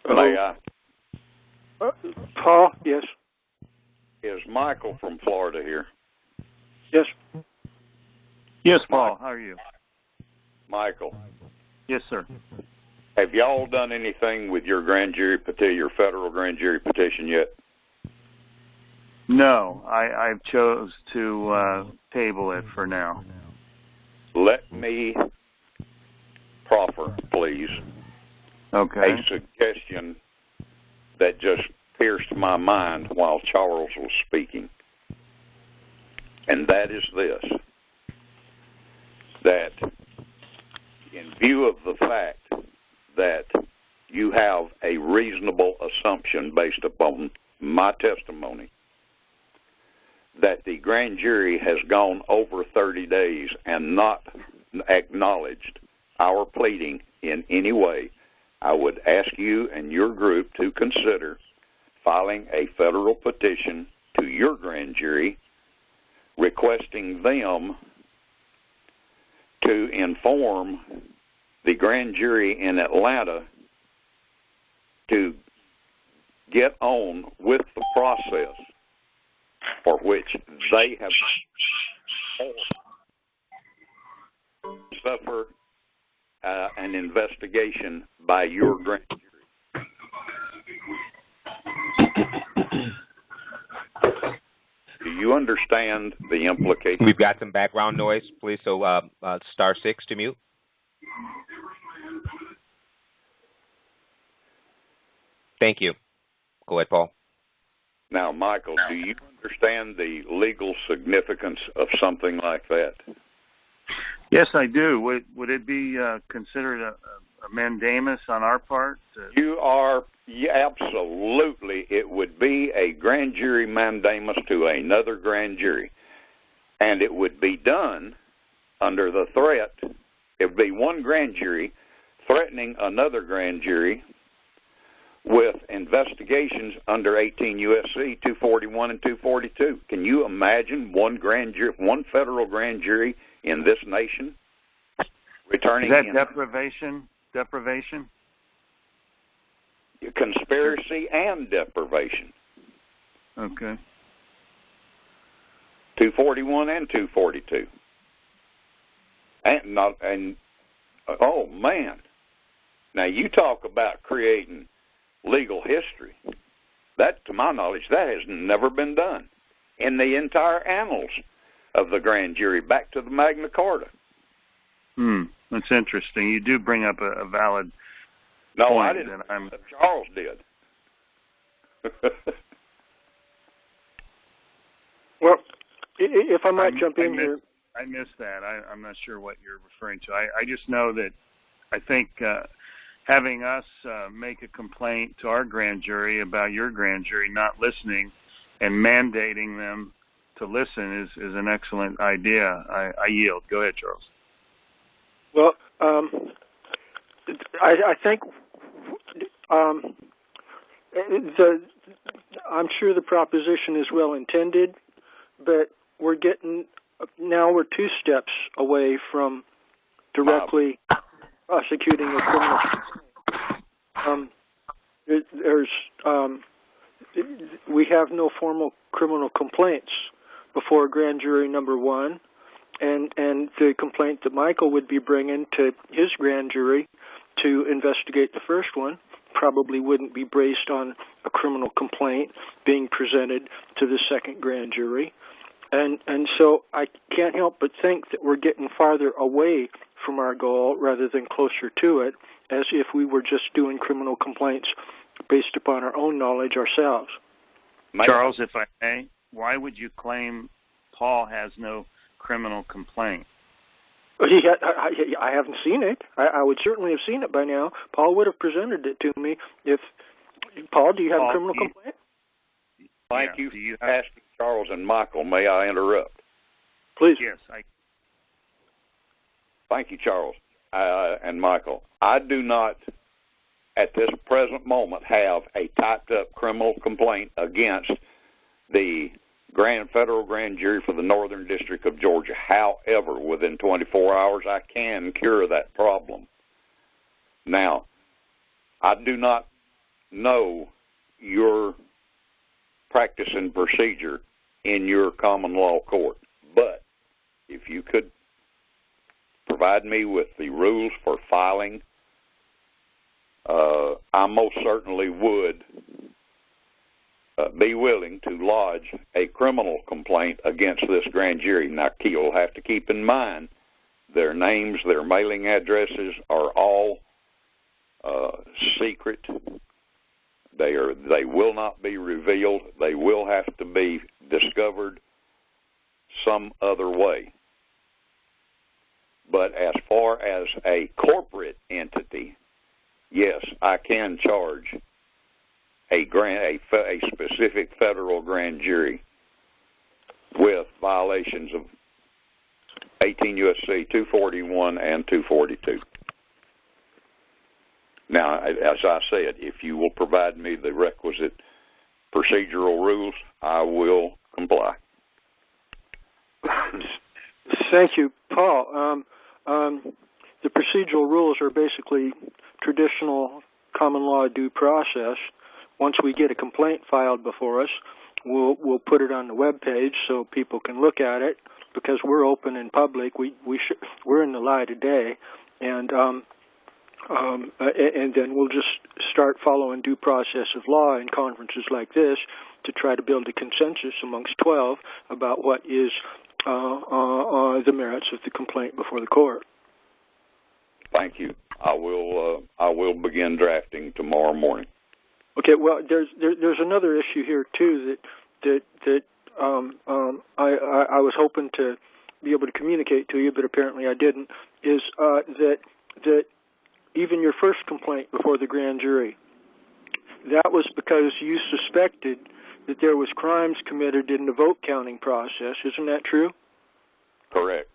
May I? Paul, yes. Is Michael from Florida here? Yes. Yes, Paul. How are you? Michael. Yes, sir. Have y'all done anything with your grand jury petition, your federal grand jury petition yet? No, I've chose to table it for now. Let me proffer, please, Okay. a suggestion that just pierced my mind while Charles was speaking. And that is this, that in view of the fact that you have a reasonable assumption based upon my testimony that the grand jury has gone over 30 days and not acknowledged our pleading in any way, I would ask you and your group to consider filing a federal petition to your grand jury requesting them to inform the grand jury in Atlanta to get on with the process for which they have suffer an investigation by your grand jury. Do you understand the implication? We've got some background noise, please, so *6 to mute. Thank you. Go ahead, Paul. Now, Michael, do you understand the legal significance of something like that? Yes, I do. Would it be considered a mandamus on our part? You are, absolutely. It would be a grand jury mandamus to another grand jury. And it would be done under the threat. It would be one grand jury threatening another grand jury with investigations under 18 U.S.C. 241 and 242. Can you imagine one federal grand jury in this nation returning? Is that deprivation? Deprivation? Conspiracy and deprivation. Okay. 241 and 242. Oh man. Now you talk about creating legal history. That, to my knowledge, that has never been done in the entire annals of the grand jury, back to the Magna Carta. That's interesting. You do bring up a valid No, point. I didn't. Charles did. Well, if I might jump in here. I missed that. I'm not sure what you're referring to. I just know that I think having us make a complaint to our grand jury about your grand jury not listening and mandating them to listen is an excellent idea. I yield. Go ahead, Charles. Well, I think I'm sure the proposition is well intended, but we're 2 steps away from directly prosecuting a criminal. We have no formal criminal complaints before grand jury number 1, and the complaint that Michael would be bringing to his grand jury to investigate the first one probably wouldn't be based on a criminal complaint being presented to the second grand jury. And so I can't help but think that we're getting farther away from our goal rather than closer to it, as if we were just doing criminal complaints based upon our own knowledge ourselves. Charles, if I may, why would you claim Paul has no criminal complaint? I haven't seen it. I would certainly have seen it by now. Paul would have presented it to me. Paul, do you have a criminal complaint? Thank you for asking Charles and Michael. May I interrupt? Please. Yes. Thank you, Charles and Michael. I do not, at this present moment, have a typed-up criminal complaint against the federal grand jury for the Northern District of Georgia. However, within 24 hours, I can cure that problem. Now, I do not know your practice and procedure in your common law court. But if you could provide me with the rules for filing, I most certainly would be willing to lodge a criminal complaint against this grand jury. Now, you'll have to keep in mind their names, their mailing addresses are all secret. They will not be revealed. They will have to be discovered some other way. But as far as a corporate entity, yes, I can charge a specific federal grand jury with violations of 18 U.S.C. 241 and 242. Now, as I said, if you will provide me the requisite procedural rules, I will comply. Thank you, Paul. The procedural rules are basically traditional common law due process. Once we get a complaint filed before us, we'll put it on the web page so people can look at it, because we're open and public. We're in the light of day, and then we'll just start following due process of law in conferences like this to try to build a consensus amongst 12 about what is the merits of the complaint before the court. Thank you. I will begin drafting tomorrow morning. Okay. Well, there's another issue here too that I was hoping to be able to communicate to you, but apparently I didn't. Is that even your first complaint before the grand jury, that was because you suspected that there was crimes committed in the vote counting process. Isn't that true? Correct.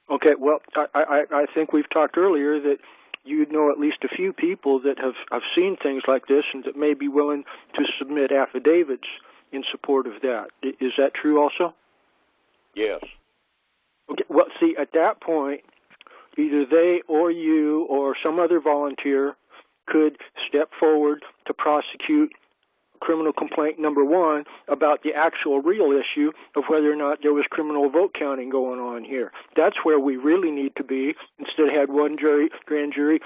Okay. Well, I think we've talked earlier that you know at least a few people that have seen things like this and that may be willing to submit affidavits in support of that. Is that true also? Yes. Okay. Well, see, at that point, either they or you or some other volunteer could step forward to prosecute criminal complaint number 1 about the actual real issue of whether or not there was criminal vote counting going on here. That's where we really need to be. Instead of had one grand jury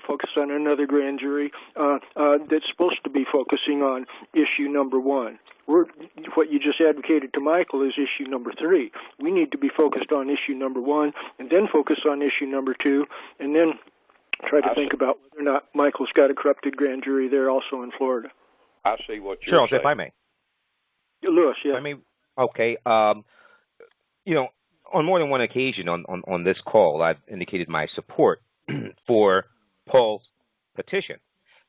focus on another grand jury that's supposed to be focusing on issue number 1. What you just advocated to Michael is issue number 3. We need to be focused on issue number 1 and then focus on issue number 2 and then try to think about whether or not Michael's got a corrupted grand jury there also in Florida. I see what you're Charles, saying. if I may. Lewis, yeah. I mean, okay. You know, on more than one occasion on this call, I've indicated my support for Paul's petition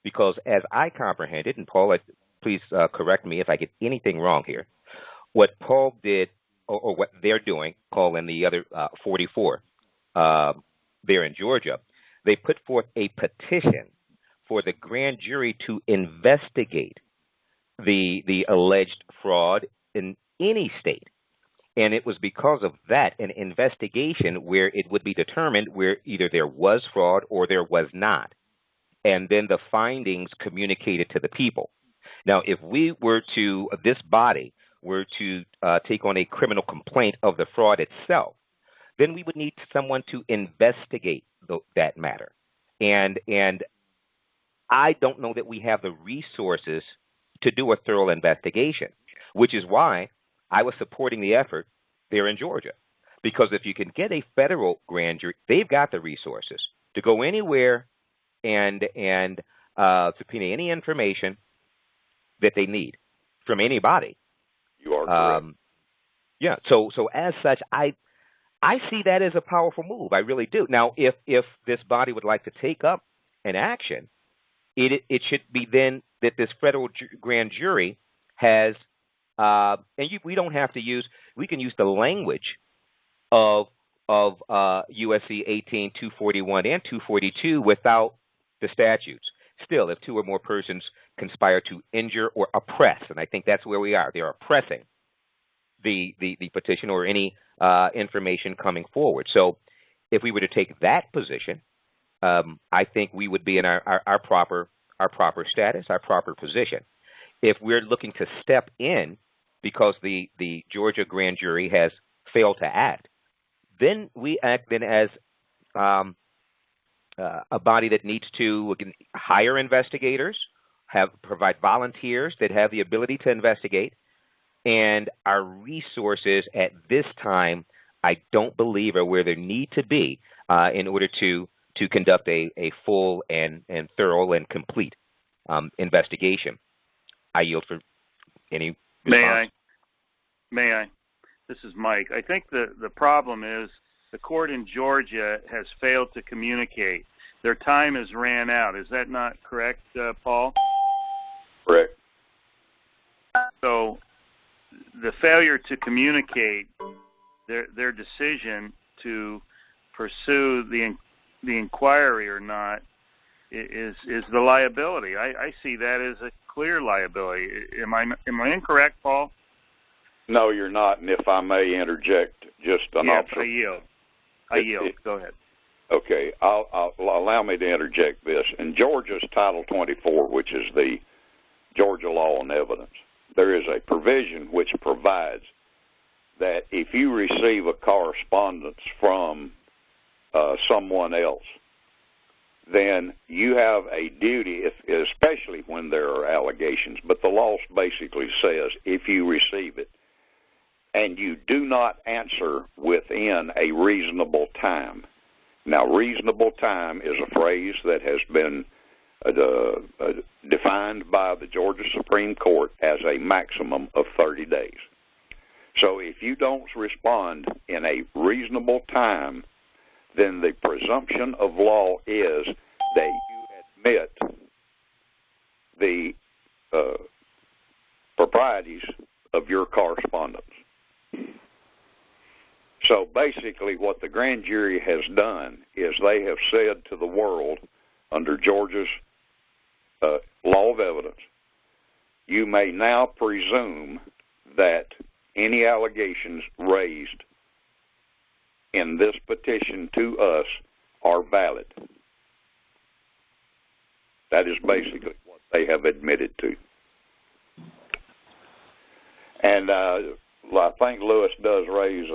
because as I comprehended, and Paul, please correct me if I get anything wrong here, what Paul did or what they're doing, Paul and the other 44 there in Georgia, they put forth a petition for the grand jury to investigate the alleged fraud in any state. And it was because of that, an investigation where it would be determined where either there was fraud or there was not. And then the findings communicated to the people. Now, if we were to, this body were to take on a criminal complaint of the fraud itself, then we would need someone to investigate that matter. And I don't know that we have the resources to do a thorough investigation, which is why I was supporting the effort there in Georgia. Because if you can get a federal grand jury, they've got the resources to go anywhere and subpoena any information that they need from anybody. You are correct. Yeah. So as such, I see that as a powerful move. I really do. Now, if this body would like to take up an action, it should be then that this federal grand jury has, we don't have to use, we can use the language of USC 18, 241, and 242 without the statutes. Still, if 2 or more persons conspire to injure or oppress, and I think that's where we are, they're oppressing the petition or any information coming forward. So if we were to take that position, I think we would be in our proper our proper status, our proper position. If we're looking to step in because the Georgia grand jury has failed to act, then we act then as a body that needs to hire investigators, provide volunteers that have the ability to investigate, and our resources at this time, I don't believe, are where they need to be in order to conduct a full and thorough and complete investigation. I yield for any response. May I? This is Mike. I think the problem is the court in Georgia has failed to communicate. Their time has ran out. Is that not correct, Paul? Correct. So the failure to communicate their decision to pursue the inquiry or not is the liability. I see that as a clear liability. Am I incorrect, Paul? No, you're not. And if I may interject, just an observation. I yield. Go ahead. Okay, I'll allow me to interject this. In Georgia's Title 24, which is the Georgia Law and Evidence, there is a provision which provides that if you receive a correspondence from someone else, then you have a duty, especially when there are allegations, but the law basically says if you receive it and you do not answer within a reasonable time. Now, reasonable time is a phrase that has been defined by the Georgia Supreme Court as a maximum of 30 days. So if you don't respond in a reasonable time, then the presumption of law is that you admit the proprieties of your correspondence. So basically what the grand jury has done is they have said to the world, under Georgia's law of evidence, you may now presume that any allegations raised in this petition to us are valid. That is basically what they have admitted to. And I think Lewis does raise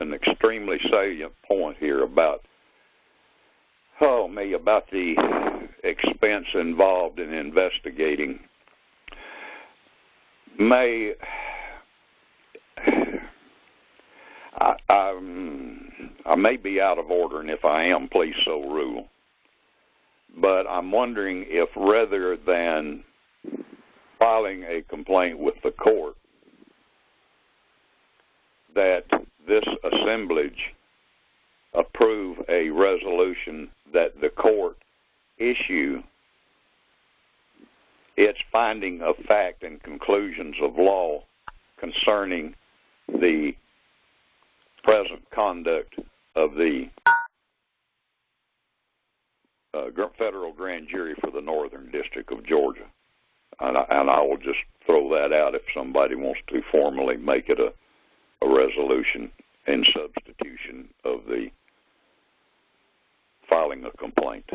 an extremely salient point here about the expense involved in investigating. I may be out of order, and if I am, please so rule. But I'm wondering if rather than filing a complaint with the court, that this assemblage approve a resolution that the court issue its finding of fact and conclusions of law concerning the present conduct of the federal grand jury for the Northern District of Georgia. And I will just throw that out if somebody wants to formally make it a resolution in substitution of the filing a complaint.